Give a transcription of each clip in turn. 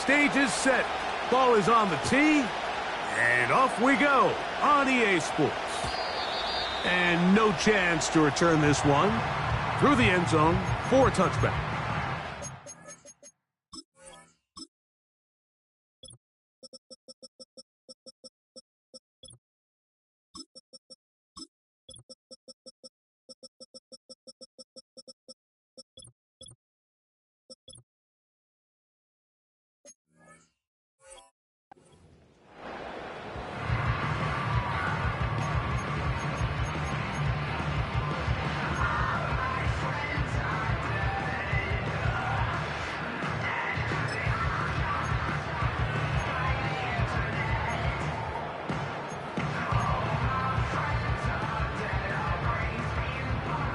Stage is set. Ball is on the tee. And off we go on EA Sports. And no chance to return this one through the end zone for a touchback.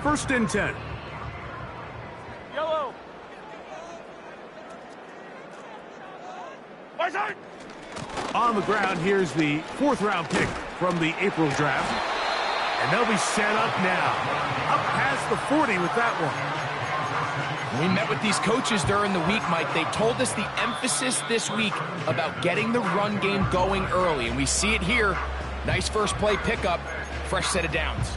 First and 10. Yellow. On the ground, here's the 4th-round pick from the April draft. And they'll be set up now. Up past the 40 with that one. We met with these coaches during the week, Mike. They told us the emphasis this week about getting the run game going early. And we see it here. Nice first play pickup. Fresh set of downs.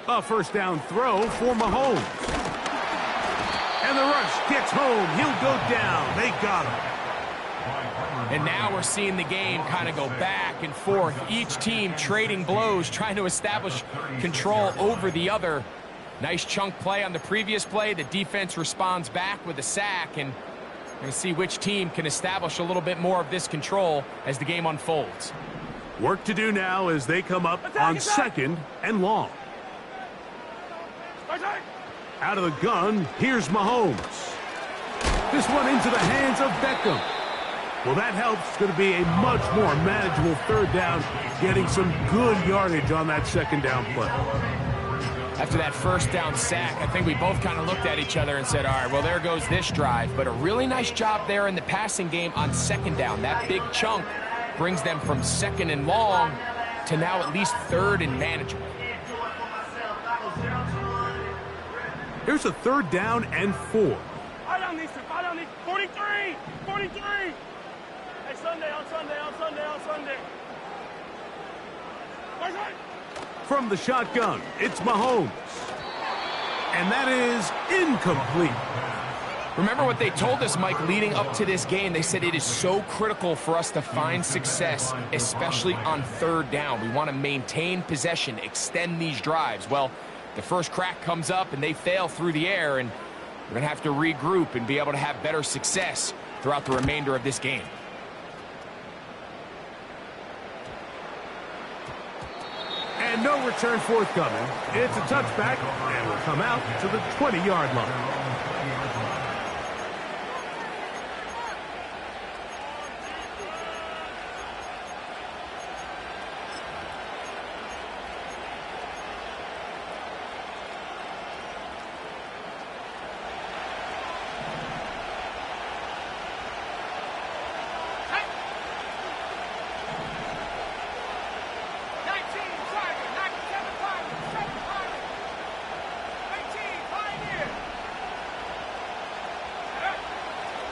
A first down throw for Mahomes. And the rush gets home. He'll go down. They got him. And now we're seeing the game kind of go back and forth. Each team trading blows, trying to establish control over the other. Nice chunk play on the previous play. The defense responds back with a sack. And we're going to see which team can establish a little bit more of this control as the game unfolds. Work to do now as they come up on 2nd and long. Out of the gun, here's Mahomes. This one into the hands of Beckham. Well, that helps. It's going to be a much more manageable 3rd down, getting some good yardage on that 2nd down play. After that first down sack, I think we both kind of looked at each other and said, all right, well, there goes this drive. But a really nice job there in the passing game on 2nd down. That big chunk brings them from 2nd and long to now at least 3rd and manageable. Here's a 3rd down and 4. 43. Hey, Sunday. From the shotgun, it's Mahomes. And that is incomplete. Remember what they told us, Mike, leading up to this game. They said it is so critical for us to find success, especially on 3rd down. We want to maintain possession, extend these drives. Well, the first crack comes up and they fail through the air, and we're going to have to regroup and be able to have better success throughout the remainder of this game. And no return forthcoming. It's a touchback, and will come out to the 20-yard line.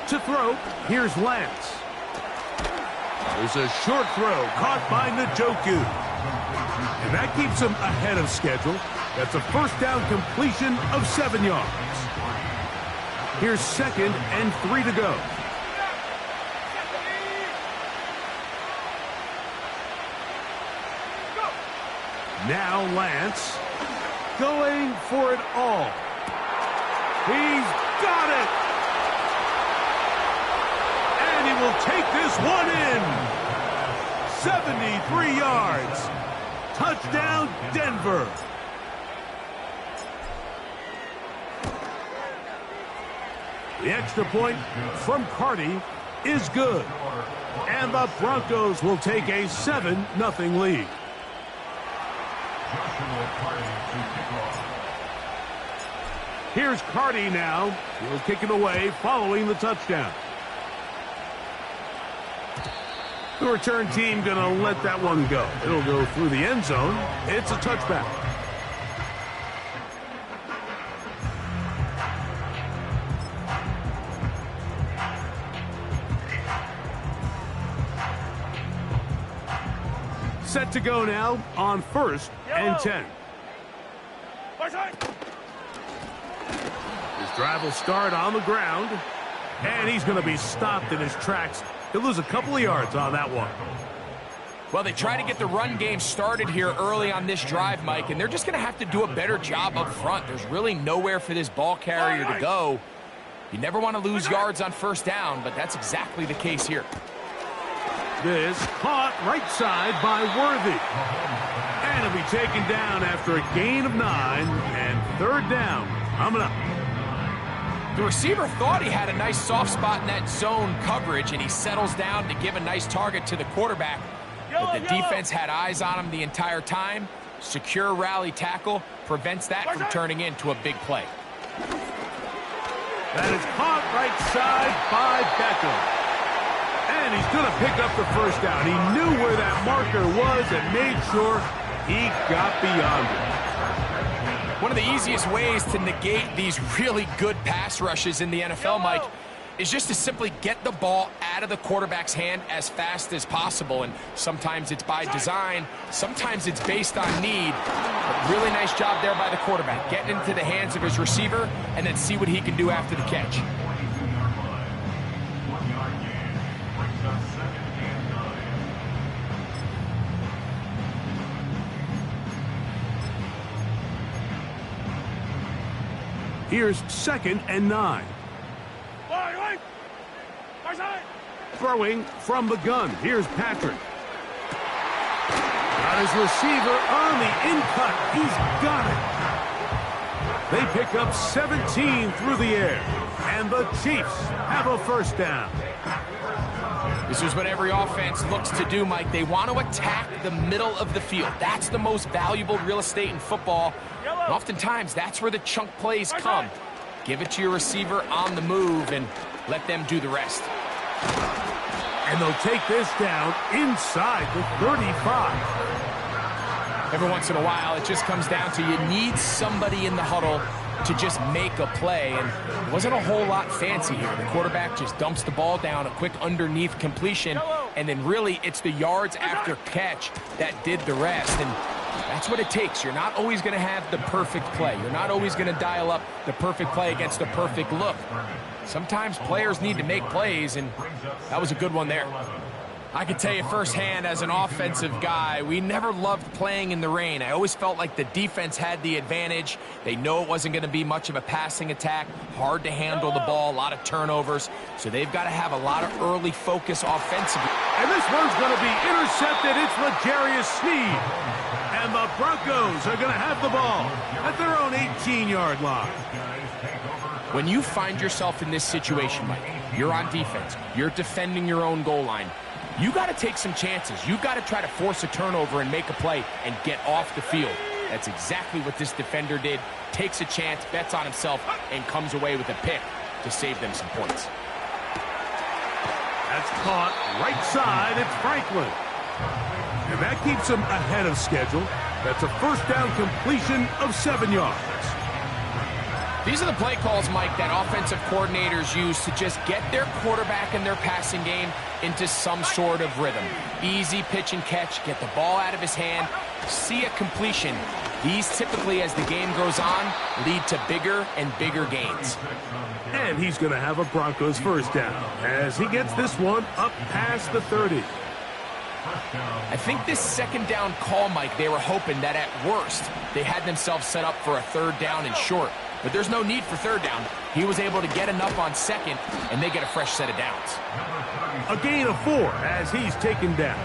To throw, here's Lance. There's a short throw caught by Njoku. And that keeps him ahead of schedule. That's a first down completion of 7 yards. Here's 2nd and 3 to go. Now Lance going for it all. He's got it. And he will take this one in. 73 yards. Touchdown, Denver. The extra point from Carty is good. And the Broncos will take a 7-0 lead. Here's Carty now. He'll kick it away following the touchdown. The return team going to let that one go. It'll go through the end zone. It's a touchback. Set to go now on 1st and 10. His drive will start on the ground, and he's going to be stopped in his tracks. He'll lose a couple of yards on that one. Well, they try to get the run game started here early on this drive, Mike, and they're just going to have to do a better job up front. There's really nowhere for this ball carrier to go. You never want to lose yards on 1st down, but that's exactly the case here. This caught right side by Worthy. And it'll be taken down after a gain of 9 and 3rd down coming up. The receiver thought he had a nice soft spot in that zone coverage, and he settles down to give a nice target to the quarterback. But the defense had eyes on him the entire time. Secure rally tackle prevents that from turning into a big play. That is caught right side by Beckham. And he's going to pick up the 1st down. He knew where that marker was and made sure he got beyond it. One of the easiest ways to negate these really good pass rushes in the NFL, Mike, is just to simply get the ball out of the quarterback's hand as fast as possible. And sometimes it's by design, sometimes it's based on need. But really nice job there by the quarterback, getting into the hands of his receiver and then see what he can do after the catch. Here's 2nd and 9. Throwing from the gun. Here's Patrick. Got his receiver on the in-cut. He's got it. They pick up 17 through the air. And the Chiefs have a 1st down. This is what every offense looks to do, Mike. They want to attack the middle of the field. That's the most valuable real estate in football. And oftentimes, that's where the chunk plays come. Give it to your receiver on the move and let them do the rest. And they'll take this down inside the 35. Every once in a while, it just comes down to you need somebody in the huddle to just make a play, and it wasn't a whole lot fancy here. The quarterback just dumps the ball down, a quick underneath completion, and then really it's the yards after catch that did the rest, and that's what it takes. You're not always going to have the perfect play. You're not always going to dial up the perfect play against the perfect look. Sometimes players need to make plays, and that was a good one there. I can tell you firsthand as an offensive guy, we never loved playing in the rain. I always felt like the defense had the advantage. They know it wasn't going to be much of a passing attack, hard to handle the ball, a lot of turnovers. So they've got to have a lot of early focus offensively. And this one's going to be intercepted. It's L'Jarius Sneed. And the Broncos are going to have the ball at their own 18-yard line. When you find yourself in this situation, Mike, you're on defense, you're defending your own goal line, you got to take some chances. You've got to try to force a turnover and make a play and get off the field. That's exactly what this defender did. Takes a chance, bets on himself, and comes away with a pick to save them some points. That's caught right side. It's Franklin. And that keeps him ahead of schedule. That's a 1st down completion of 7 yards. These are the play calls, Mike, that offensive coordinators use to just get their quarterback and their passing game into some sort of rhythm. Easy pitch and catch, get the ball out of his hand, see a completion. These typically, as the game goes on, lead to bigger and bigger gains. And he's going to have a Broncos 1st down as he gets this one up past the 30. I think this 2nd down call, Mike, they were hoping that at worst they had themselves set up for a 3rd down and short. But there's no need for 3rd down. He was able to get enough on 2nd, and they get a fresh set of downs. A gain of 4 as he's taken down.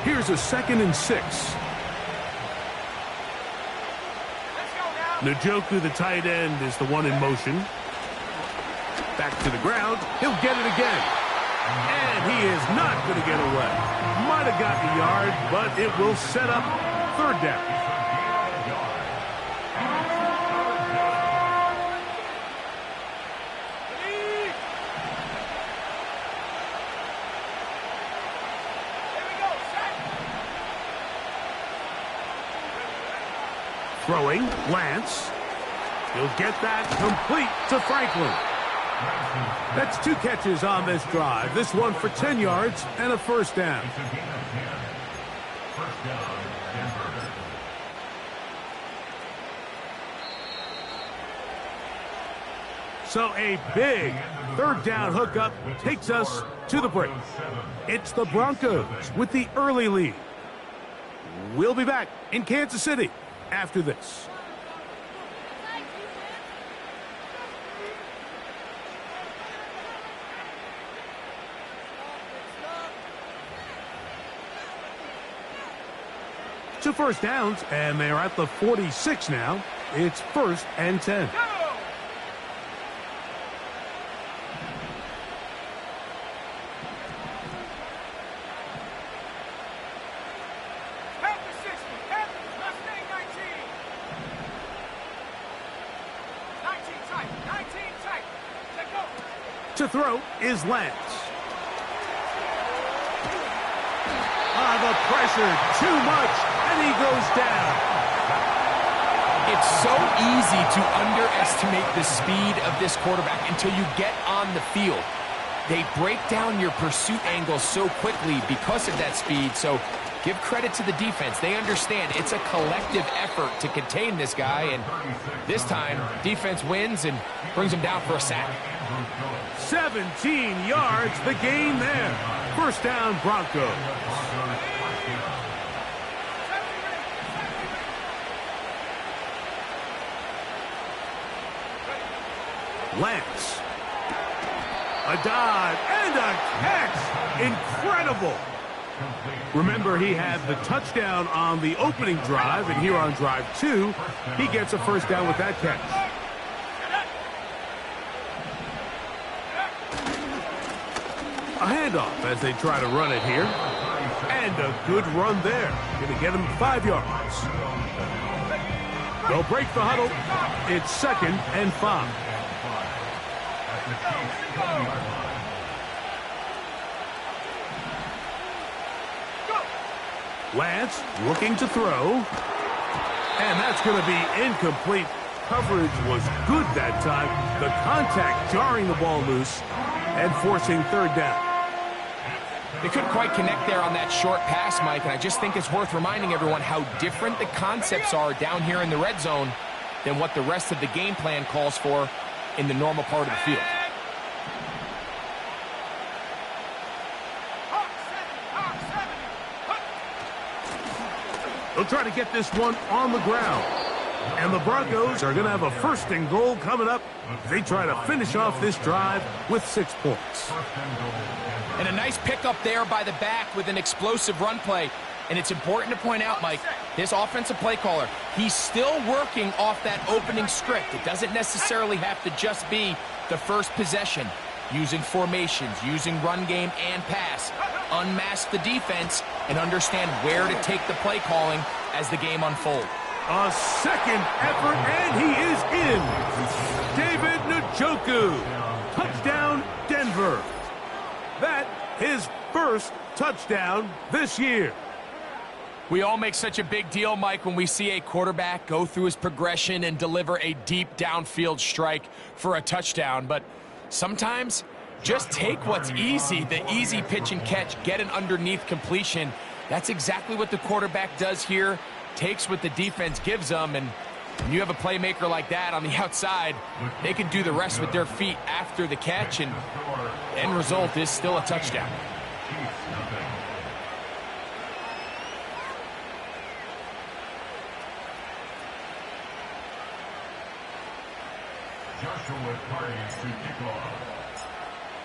Here's a 2nd and 6. Njoku, the tight end, is the one in motion. Back to the ground. He'll get it again. And he is not going to get away. Might have gotten a yard, but it will set up third down. Throwing, Lance. He'll get that complete to Franklin. That's 2 catches on this drive. This one for 10 yards and a first down. So a big third down hookup takes us to the break. It's the Broncos with the early lead. We'll be back in Kansas City after this. Two first downs, and they're at the 46 now. It's 1st and 10. To throw is Lance. The pressure, too much, and he goes down. It's so easy to underestimate the speed of this quarterback until you get on the field. They break down your pursuit angles so quickly because of that speed, so give credit to the defense. They understand it's a collective effort to contain this guy, and this time, defense wins and brings him down for a sack. 17 yards, the gain there. First down, Broncos. Lance. A dive and a catch. Incredible. Remember, he had the touchdown on the opening drive, and here on drive 2, he gets a first down with that catch. A handoff as they try to run it here. And a good run there. Going to get him 5 yards. They'll break the huddle. It's 2nd and 5. Lance looking to throw. And that's going to be incomplete. Coverage was good that time. The contact jarring the ball loose and forcing third down. They couldn't quite connect there on that short pass, Mike, and I just think it's worth reminding everyone how different the concepts are down here in the red zone than what the rest of the game plan calls for in the normal part of the field. They'll try to get this one on the ground. And the Broncos are going to have a 1st and goal coming up. They try to finish off this drive with 6 points. And a nice pickup there by the back with an explosive run play. And it's important to point out, Mike, this offensive play caller, he's still working off that opening script. It doesn't necessarily have to just be the first possession. Using formations, using run game and pass. Unmask the defense and understand where to take the play calling as the game unfolds. A second effort, and he is in. David Njoku. Touchdown, Denver. That his 1st touchdown this year. We all make such a big deal, Mike, when we see a quarterback go through his progression and deliver a deep downfield strike for a touchdown. But sometimes, just take what's easy, the easy pitch and catch, get an underneath completion. That's exactly what the quarterback does here. Takes what the defense gives them, and when you have a playmaker like that on the outside, they can do the rest with their feet after the catch, and the end result is still a touchdown.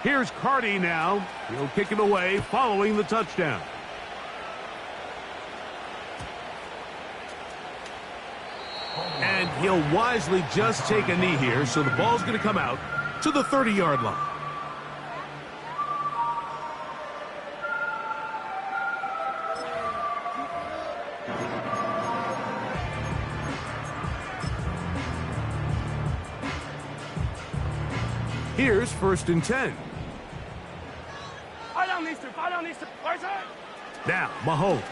Here's Carty now. He'll kick it away following the touchdown. And he'll wisely just take a knee here, so the ball's going to come out to the 30-yard line. Here's 1st and 10. Fall down these two. Fall down these two. Where's it? Now, Mahomes.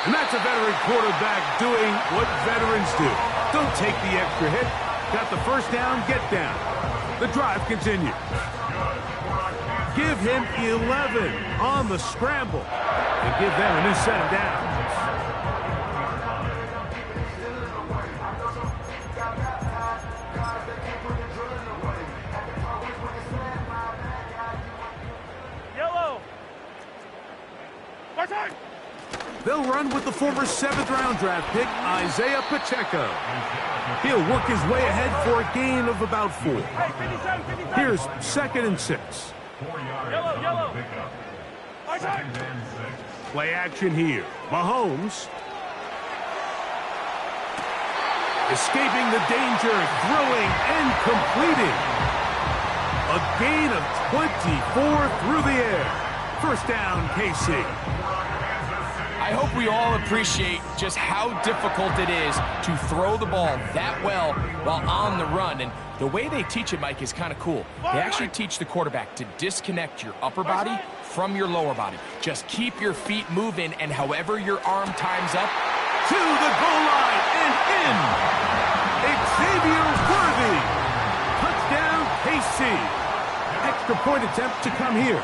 And that's a veteran quarterback doing what veterans do. Don't take the extra hit. Got the first down, get down. The drive continues. Give him 11 on the scramble. And give them a new set of downs. Yellow. Where's it? They'll run with the former 7th-round draft pick, Isaiah Pacheco. He'll work his way ahead for a gain of about 4. Hey, 57, 57. Here's 2nd and 6. Yellow, yellow. Where's it? Play action here. Mahomes. Escaping the danger, throwing and completing. A gain of 24 through the air. First down, KC. I hope we all appreciate just how difficult it is to throw the ball that well while on the run. And the way they teach it, Mike, is kind of cool. They actually teach the quarterback to disconnect your upper body from your lower body. Just keep your feet moving, and however your arm times up. To the goal line and in. Xavier Worthy. Touchdown, KC. Extra point attempt to come here.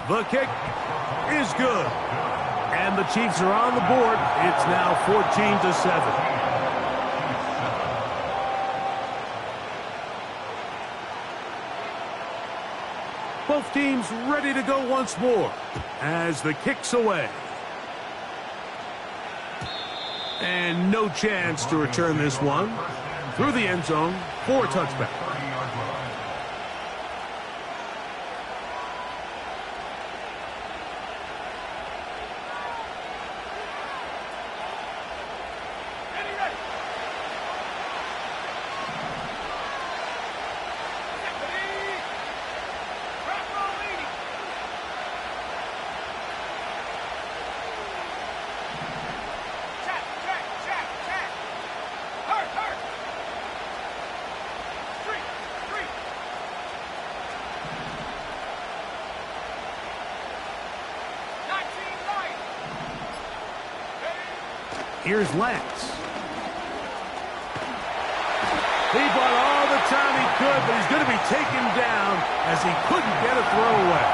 The kick is good. And the Chiefs are on the board. It's now 14-7. Both teams ready to go once more as the kick's away. And no chance to return this one through the end zone for a touchback. Here's Lance. He bought all the time he could, but he's going to be taken down as he couldn't get a throw away.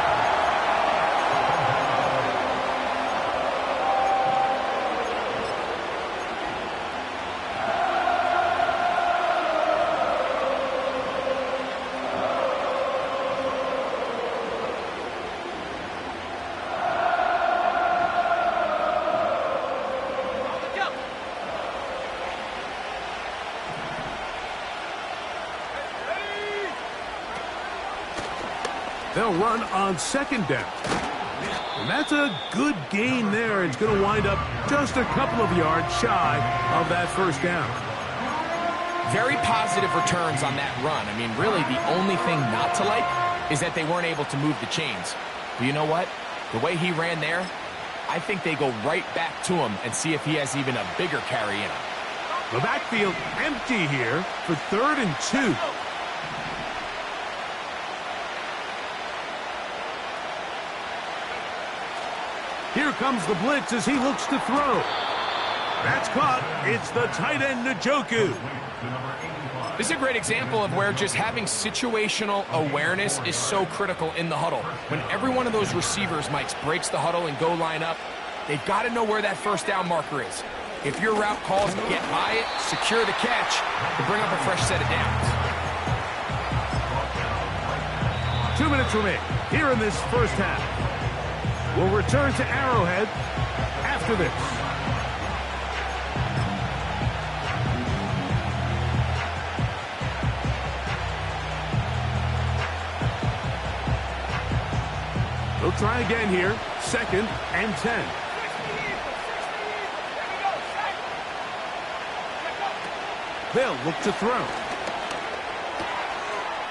They'll run on 2nd down. And that's a good gain there. It's going to wind up just a couple of yards shy of that first down. Very positive returns on that run. I mean, really, the only thing not to like is that they weren't able to move the chains. But you know what? The way he ran there, I think they go right back to him and see if he has even a bigger carry in him. The backfield empty here for 3rd and 2. Here comes the blitz as he looks to throw. That's caught. It's the tight end, Njoku. This is a great example of where just having situational awareness is so critical in the huddle. When every one of those receivers, Mike, breaks the huddle and go line up, they've got to know where that first down marker is. If your route calls, get by it, secure the catch, and bring up a fresh set of downs. 2 minutes remain here in this first half. We'll return to Arrowhead after this. They'll try again here. 2nd and 10. They'll look to throw.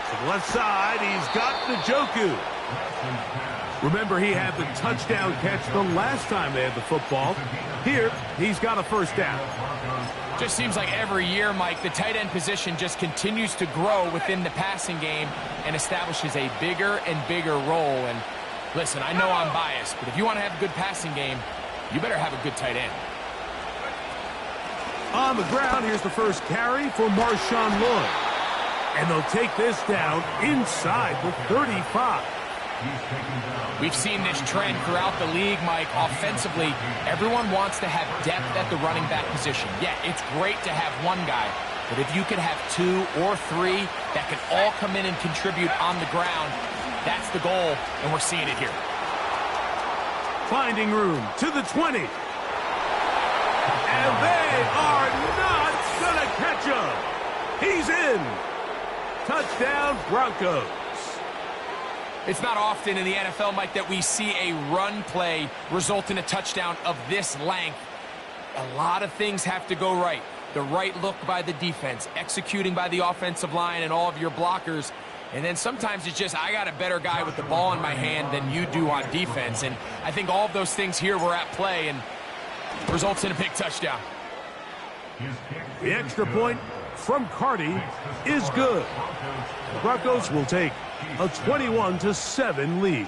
To the left side, he's got Njoku. Remember, he had the touchdown catch the last time they had the football. Here, he's got a first down. Just seems like every year, Mike, the tight end position just continues to grow within the passing game and establishes a bigger and bigger role. And listen, I know I'm biased, but if you want to have a good passing game, you better have a good tight end. On the ground, here's the first carry for Marshawn Lloyd. And they'll take this down inside the 35. We've seen this trend throughout the league, Mike. Offensively, everyone wants to have depth at the running back position. Yeah, it's great to have one guy, but if you could have 2 or 3 that can all come in and contribute on the ground, that's the goal, and we're seeing it here. Finding room to the 20. And they are not going to catch him. He's in. Touchdown, Broncos. It's not often in the NFL, Mike, that we see a run play result in a touchdown of this length. A lot of things have to go right. The right look by the defense, executing by the offensive line and all of your blockers. And then sometimes it's just, I got a better guy with the ball in my hand than you do on defense. And I think all of those things here were at play and results in a big touchdown. The extra point from Carty is good. The Broncos will take a 21-7 lead.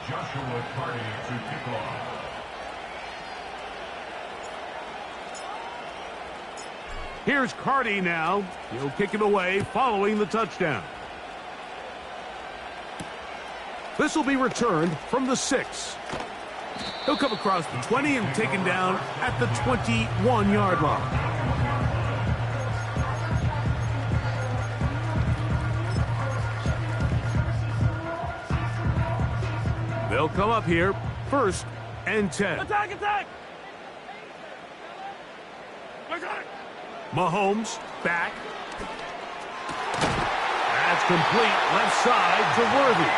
Joshua Carty to kick off. Here's Carty now. He'll kick it away following the touchdown. This will be returned from the 6. He'll come across the 20 and taken down at the 21-yard line. They'll come up here, 1st and 10. Attack, attack! Attack! Mahomes back. That's complete, left side to Worthy.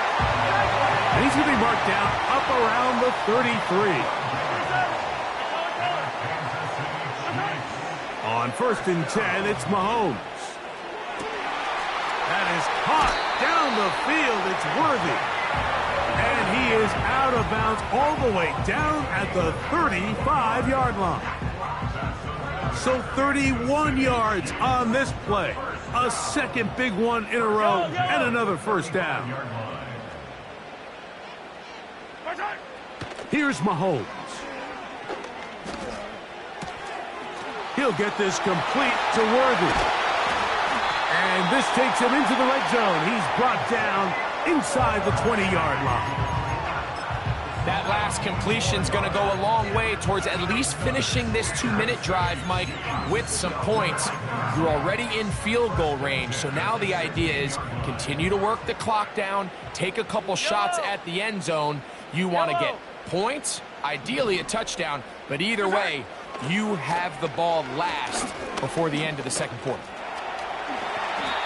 And he's going to be marked down up around the 33. On 1st and 10, it's Mahomes. That is caught down the field. It's Worthy. And he is out of bounds all the way down at the 35-yard line. So 31 yards on this play. A second big one in a row and another first down. Here's Mahomes. He'll get this complete to Worthy. And this takes him into the red zone. He's brought down inside the 20-yard line. That last completion's going to go a long way towards at least finishing this 2-minute drive, Mike, with some points. You're already in field goal range, so now the idea is continue to work the clock down, take a couple shots at the end zone. You want to get points, ideally a touchdown, but either way, you have the ball last before the end of the second quarter.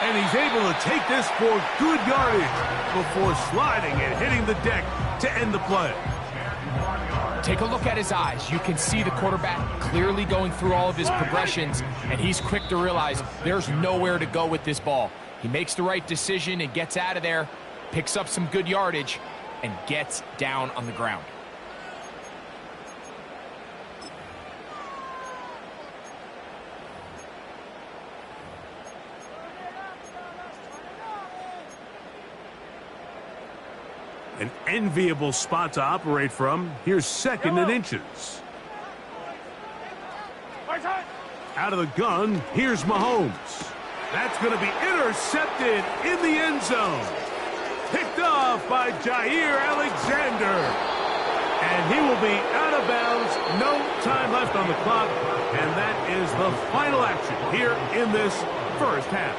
And he's able to take this for good yardage before sliding and hitting the deck to end the play. Take a look at his eyes. You can see the quarterback clearly going through all of his progressions, and he's quick to realize there's nowhere to go with this ball. He makes the right decision and gets out of there, picks up some good yardage, and gets down on the ground. An enviable spot to operate from. Here's 2nd and inches. Out of the gun, here's Mahomes. That's going to be intercepted in the end zone. Picked off by Jair Alexander. And he will be out of bounds. No time left on the clock. And that is the final action here in this first half.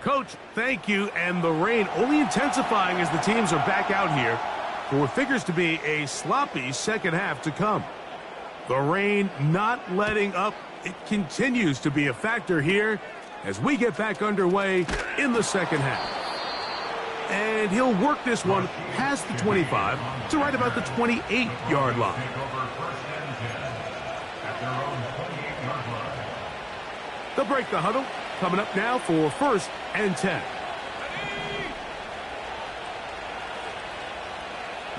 Coach, thank you. And the rain only intensifying as the teams are back out here for what figures to be a sloppy second half to come. The rain not letting up. It continues to be a factor here as we get back underway in the second half. And he'll work this one past the 25 to right about the 28-yard line. They'll break the huddle. Coming up now for 1st and 10.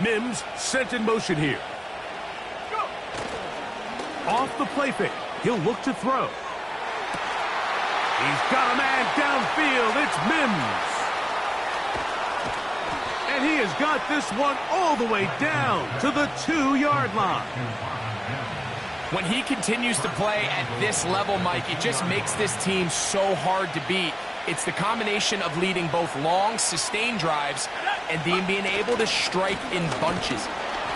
Mims sent in motion here. Off the play fake. He'll look to throw. He's got a man downfield. It's Mims. And he has got this one all the way down to the 2-yard line. When he continues to play at this level, Mike, it just makes this team so hard to beat. It's the combination of leading both long, sustained drives and being able to strike in bunches.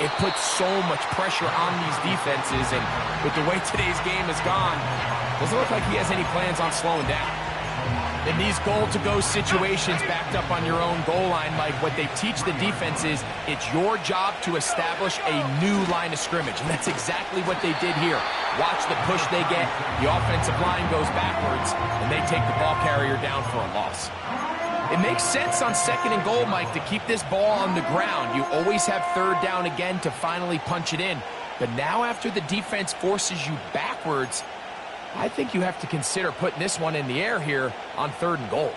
It puts so much pressure on these defenses, and with the way today's game has gone, doesn't look like he has any plans on slowing down. In these goal-to-go situations backed up on your own goal line, Mike, what they teach the defense is it's your job to establish a new line of scrimmage, and that's exactly what they did here. Watch the push they get. The offensive line goes backwards, and they take the ball carrier down for a loss. It makes sense on 2nd and goal, Mike, to keep this ball on the ground. You always have 3rd down again to finally punch it in. But now after the defense forces you backwards, I think you have to consider putting this one in the air here on 3rd and goal.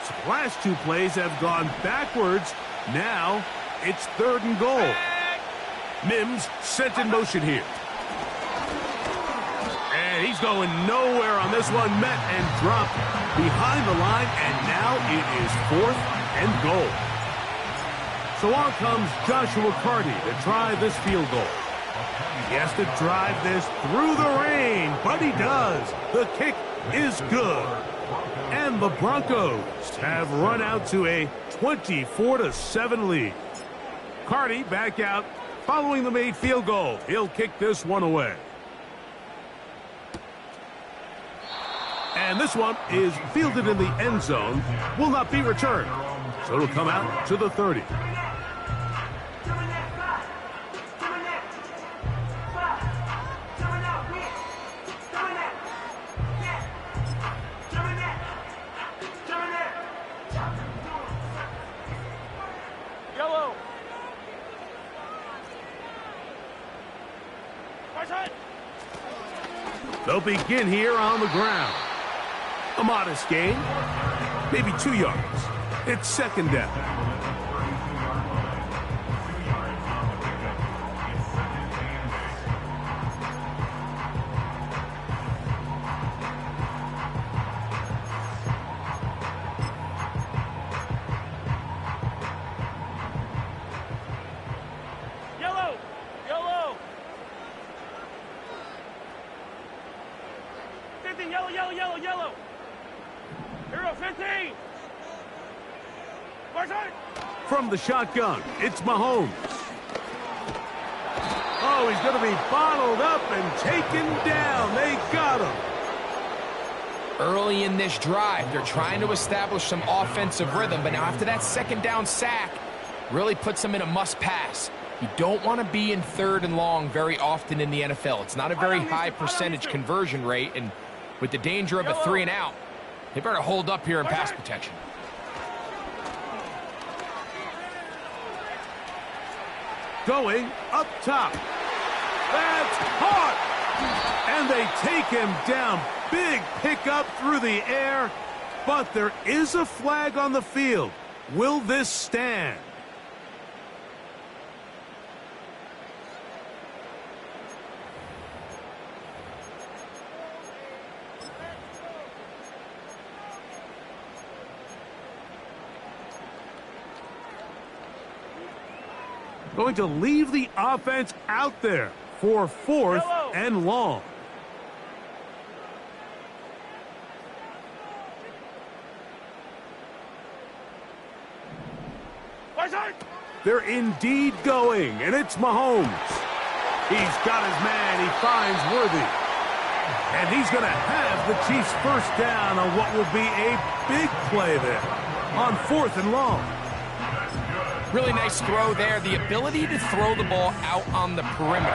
So the last 2 plays have gone backwards. Now it's 3rd and goal. Mims sent in motion here. And he's going nowhere on this one. Met and dropped behind the line. And now it is 4th and goal. So on comes Joshua Carty to try this field goal. He has to drive this through the rain, but he does. The kick is good. And the Broncos have run out to a 24-7 lead. Carty back out following the made field goal. He'll kick this one away. And this one is fielded in the end zone. Will not be returned. So it'll come out to the 30. They'll begin here on the ground. A modest gain, maybe 2 yards. It's 2nd down. Yellow. Hero 15. From the shotgun, it's Mahomes. Oh, he's going to be bottled up and taken down. They got him. Early in this drive, they're trying to establish some offensive rhythm, but now after that 2nd down sack, really puts them in a must-pass. You don't want to be in 3rd and long very often in the NFL. It's not a very high percentage conversion rate, and with the danger of a 3-and-out, they better hold up here in pass protection. Going up top. That's caught. And they take him down. Big pickup through the air. But there is a flag on the field. Will this stand? Going to leave the offense out there for 4th and long. They're indeed going, and it's Mahomes. He's got his man. He finds Worthy. And he's going to have the Chiefs first down on what will be a big play there on 4th and long. Really nice throw there. The ability to throw the ball out on the perimeter.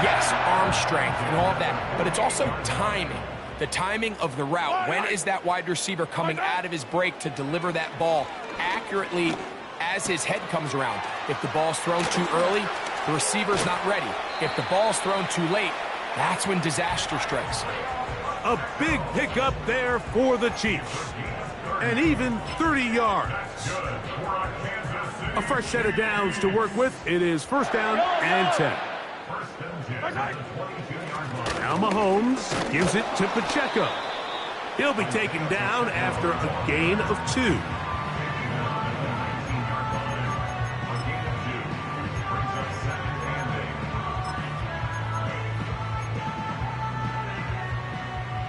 Yes, arm strength and all of that, but it's also timing. The timing of the route. When is that wide receiver coming out of his break to deliver that ball accurately as his head comes around? If the ball's thrown too early, the receiver's not ready. If the ball's thrown too late, that's when disaster strikes. A big pickup there for the Chiefs. And even 30 yards. A fresh set of downs to work with. It is 1st down and 10. Now Mahomes gives it to Pacheco. He'll be taken down after a gain of 2.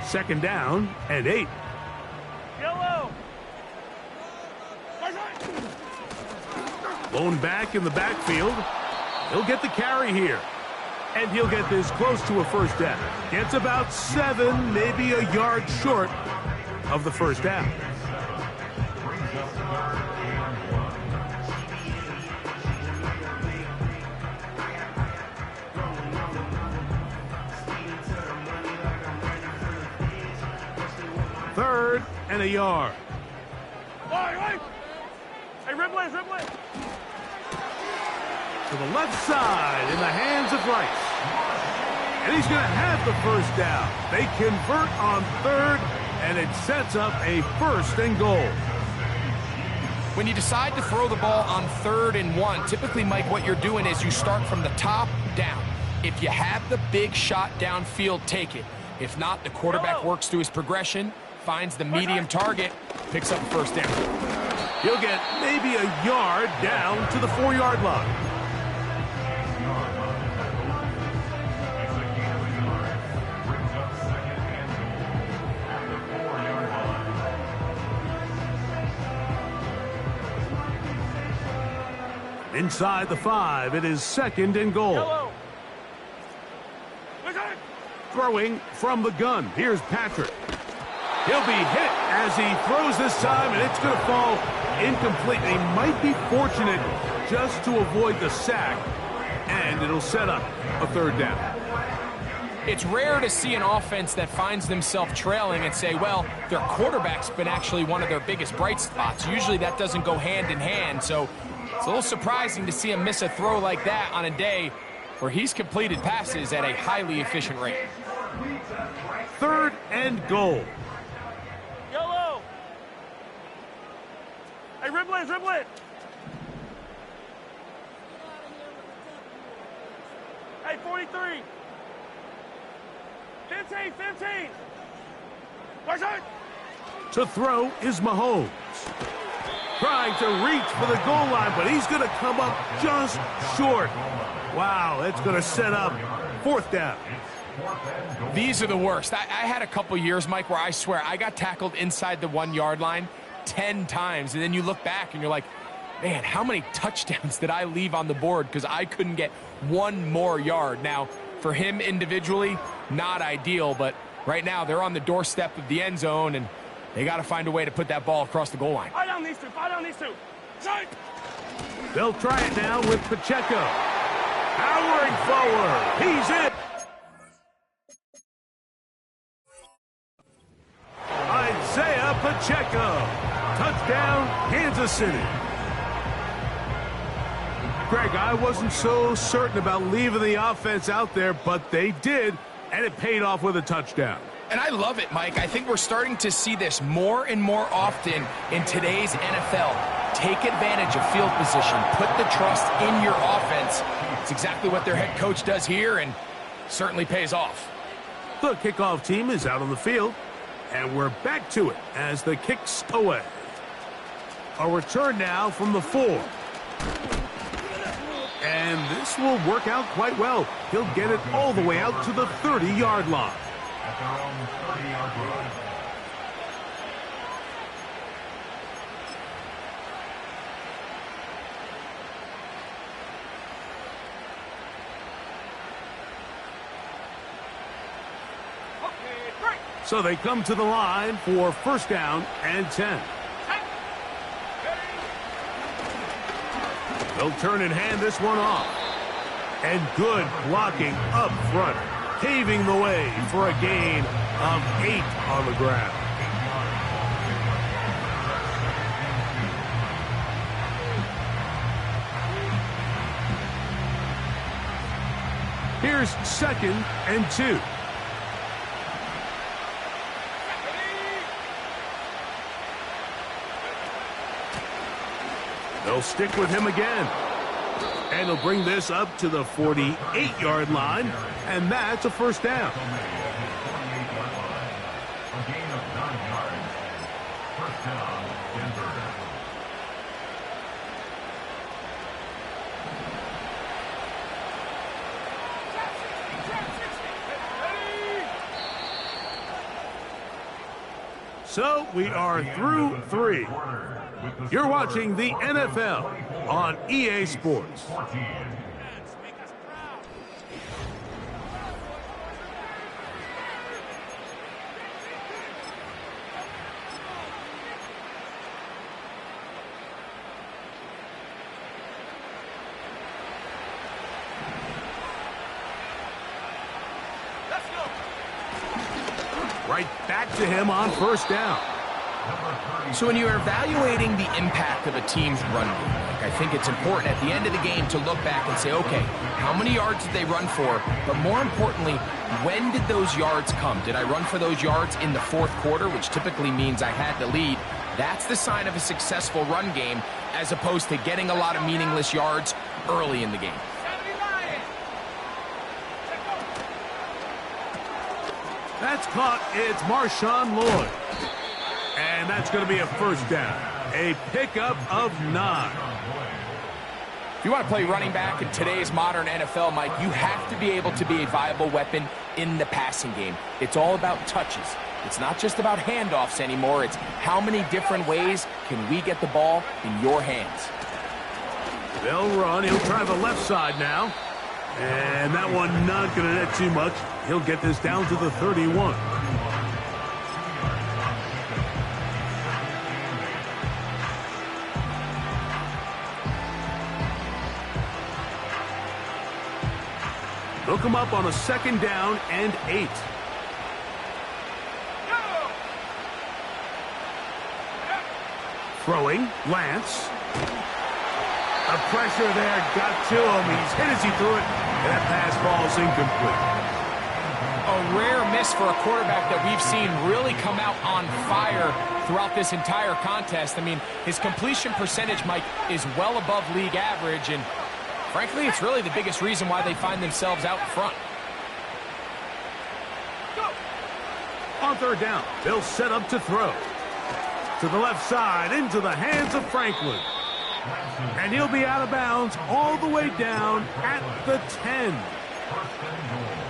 Second down and 8. Yellow. Lone back in the backfield. He'll get the carry here. And he'll get this close to a 1st down. Gets about 7, maybe a yard short of the 1st down. Third and a yard. Hey, Ripley. To the left side in the hands of Rice. And he's going to have the 1st down. They convert on 3rd, and it sets up a 1st and goal. When you decide to throw the ball on 3rd and 1, typically, Mike, what you're doing is you start from the top down. If you have the big shot downfield, take it. If not, the quarterback works through his progression, finds the medium target, picks up the 1st down. He'll get maybe a yard down to the 4-yard line. Inside the 5, it is 2nd and goal. Yellow. Throwing from the gun. Here's Patrick. He'll be hit as he throws this time, and it's going to fall incomplete. They might be fortunate just to avoid the sack, and it'll set up a 3rd down. It's rare to see an offense that finds themselves trailing and say, well, their quarterback's been actually one of their biggest bright spots. Usually that doesn't go hand in hand, so it's a little surprising to see him miss a throw like that on a day where he's completed passes at a highly efficient rate. 3rd and goal. Yellow. Hey, Ripley. Hey, 43. 15. To throw is Mahomes. Trying to reach for the goal line, but he's going to come up just short. Wow, that's going to set up 4th down. These are the worst. I had a couple years, Mike, where I swear I got tackled inside the 1-yard line 10 times, and then you look back and you're like, man, how many touchdowns did I leave on the board because I couldn't get 1 more yard? Now, for him individually, not ideal, but right now they're on the doorstep of the end zone, and they got to find a way to put that ball across the goal line. Fight down these two. Shine. They'll try it now with Pacheco. Powering forward. He's in. Isaiah Pacheco. Touchdown, Kansas City. Greg, I wasn't so certain about leaving the offense out there, but they did, and it paid off with a touchdown. And I love it, Mike. I think we're starting to see this more and more often in today's NFL. Take advantage of field position. Put the trust in your offense. It's exactly what their head coach does here, and certainly pays off. The kickoff team is out on the field, and we're back to it as the kick's away. A return now from the 4. And this will work out quite well. He'll get it all the way out to the 30-yard line. At their own 30-yard line. So they come to the line for first down and 10. They'll turn and hand this one off. And good blocking up front, paving the way for a gain of 8 on the ground. Here's second and 2. They'll stick with him again. And he'll bring this up to the 48-yard line, and that's a first down. A gain of 9 yards. First down, Denver. So we are through 3. You're watching the NFL on EA Sports. Right back to him on first down. So when you're evaluating the impact of a team's run game, I think it's important at the end of the game to look back and say, okay, how many yards did they run for? But more importantly, when did those yards come? Did I run for those yards in the fourth quarter, which typically means I had the lead? That's the sign of a successful run game, as opposed to getting a lot of meaningless yards early in the game. That's caught. It's Marshawn Lloyd. And that's going to be a first down. A pickup of 9. If you want to play running back in today's modern NFL, Mike, you have to be able to be a viable weapon in the passing game. It's all about touches. It's not just about handoffs anymore. It's how many different ways can we get the ball in your hands. They'll run. He'll try the left side now. And that one not going to net too much. He'll get this down to the 31. They'll come up on a second down and 8. Throwing, Lance. The pressure there got to him. He's hit as he threw it, and that pass ball's incomplete. A rare miss for a quarterback that we've seen really come out on fire throughout this entire contest. I mean, his completion percentage, Mike, is well above league average, and frankly, it's really the biggest reason why they find themselves out in front. On third down, they'll set up to throw. To the left side, into the hands of Franklin. And he'll be out of bounds all the way down at the 10.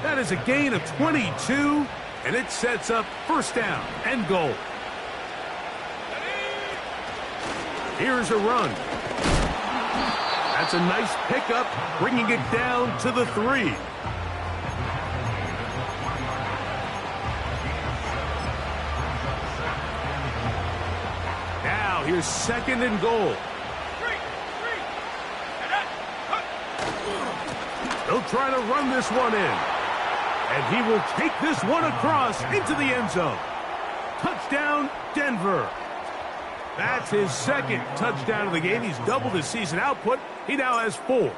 That is a gain of 22, and it sets up first down and goal. Here's a run. That's a nice pickup, bringing it down to the 3. Now here's second and goal. He'll try to run this one in. And he will take this one across into the end zone. Touchdown, Denver. That's his second touchdown of the game. He's doubled his season output. He now has 4.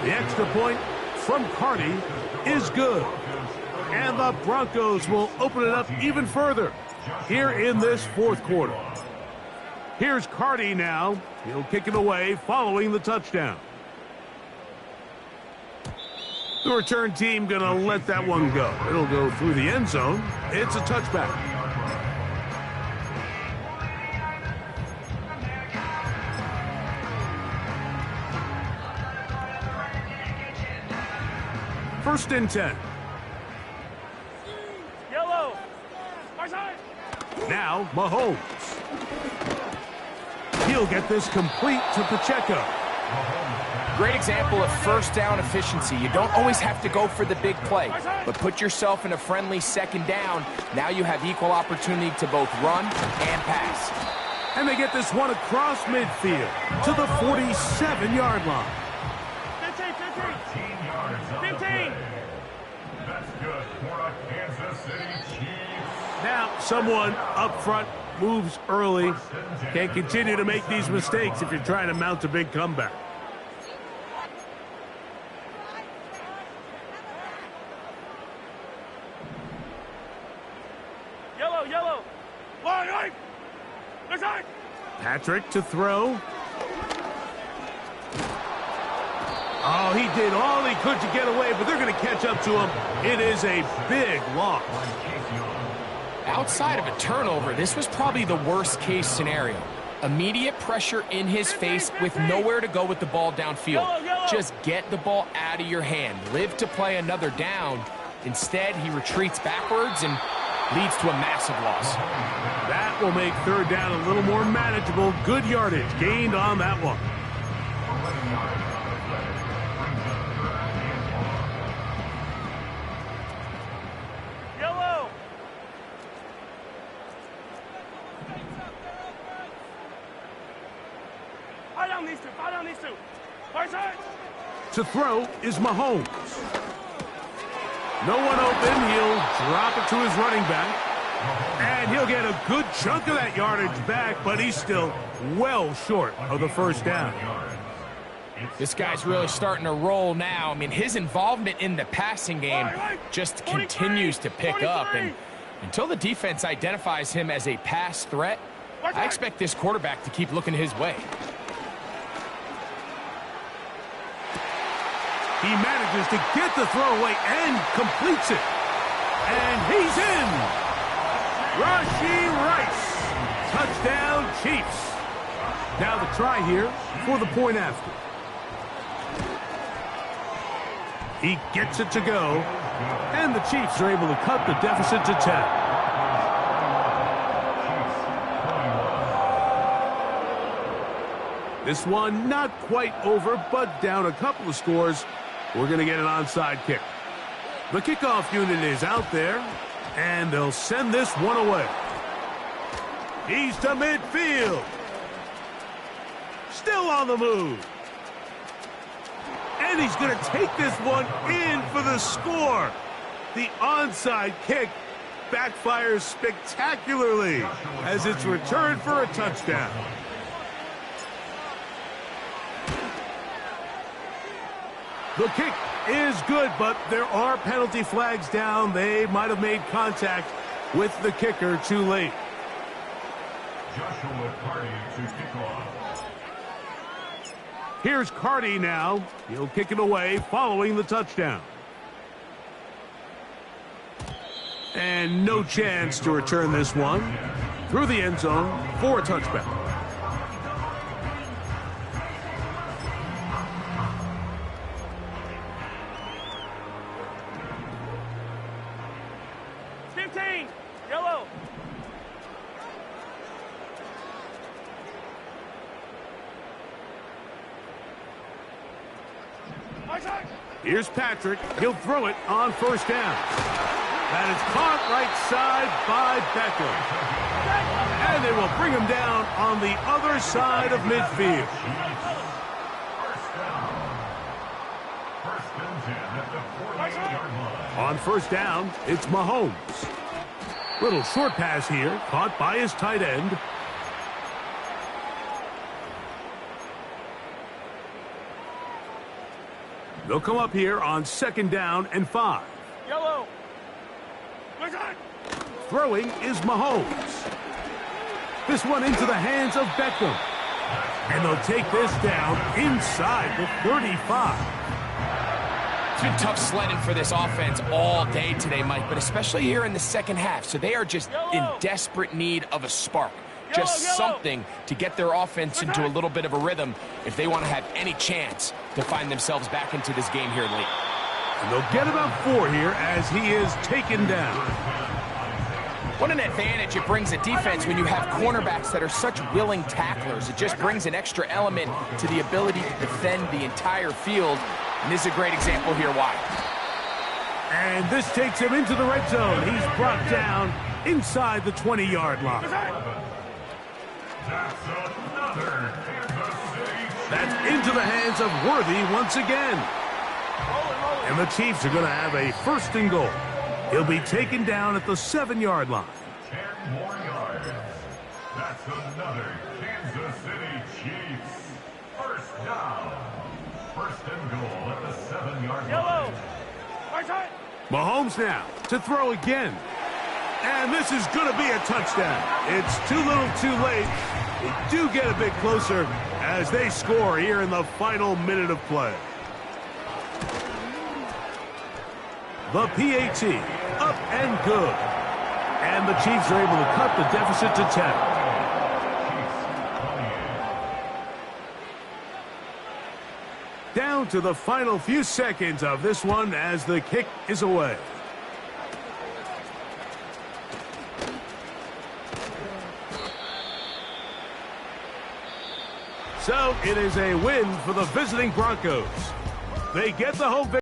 The extra point from Carty is good. And the Broncos will open it up even further here in this fourth quarter. Here's Carty now. He'll kick it away following the touchdown. The return team going to let that one go. It'll go through the end zone. It's a touchback. First and 10. Yellow. Now Mahomes. He'll get this complete to Pacheco. Great example of first down efficiency. You don't always have to go for the big play, but put yourself in a friendly second down. Now you have equal opportunity to both run and pass. And they get this one across midfield to the 47-yard line. 15, 15 yards on the 15. play. That's good for a Kansas City Chiefs. Now someone up front moves early. Can't continue to make these mistakes if you're trying to mount a big comeback. Yellow, yellow. Line, right. There's right. Patrick to throw. Oh, he did all he could to get away, but they're going to catch up to him. It is a big loss. Outside of a turnover, this was probably the worst-case scenario. Immediate pressure in his face with nowhere to go with the ball downfield. Just get the ball out of your hand. Live to play another down. Instead, he retreats backwards and leads to a massive loss. That will make third down a little more manageable. Good yardage gained on that one. Yellow. Fight down these two. Fight down these two. Right side. To throw is Mahomes. No one open. He'll drop it to his running back. And he'll get a good chunk of that yardage back, but he's still well short of the first down. This guy's really starting to roll now. I mean, his involvement in the passing game just continues to pick up. And until the defense identifies him as a pass threat, I expect this quarterback to keep looking his way. He manages to get the throwaway and completes it. And he's in. Rashee Rice. Touchdown, Chiefs. Now the try here for the point after. He gets it to go. And the Chiefs are able to cut the deficit to 10. This one not quite over, but down a couple of scores. We're going to get an onside kick. The kickoff unit is out there, and they'll send this one away. He's to midfield. Still on the move. And he's going to take this one in for the score. The onside kick backfires spectacularly as it's returned for a touchdown. The kick is good, but there are penalty flags down. They might have made contact with the kicker too late. Joshua Carty to kick off. Here's Carty now. He'll kick it away following the touchdown. And no chance to return this one through the end zone for a touchback. Yellow. Here's Patrick. He'll throw it on first down. That is caught right side by Beckham. And they will bring him down on the other side of midfield. First and 10 at the 48-yard line. On first down, it's Mahomes. Little short pass here, caught by his tight end. They'll come up here on second down and 5. Yellow. Throwing is Mahomes. This one into the hands of Beckham. And they'll take this down inside the 35. It's been tough sledding for this offense all day today, Mike, but especially here in the second half. So they are just in desperate need of a spark. Just something to get their offense into a little bit of a rhythm if they want to have any chance to find themselves back into this game here late. And they'll get about 4 here as he is taken down. What an advantage it brings a defense when you have cornerbacks that are such willing tacklers. It just brings an extra element to the ability to defend the entire field. And this is a great example here why. And this takes him into the red zone. He's brought down inside the 20-yard line. That's another Kansas City. That's into the hands of Worthy once again. And the Chiefs are going to have a first and goal. He'll be taken down at the 7-yard line. 10 more yards. That's another Kansas City Chiefs. First down. First and goal at the 7-yard line. Yellow. Right side. Mahomes now to throw again. And this is going to be a touchdown. It's too little too late. They do get a bit closer as they score here in the final minute of play. The PAT, up and good. And the Chiefs are able to cut the deficit to 10. Down to the final few seconds of this one as the kick is away. So it is a win for the visiting Broncos. They get the home victory.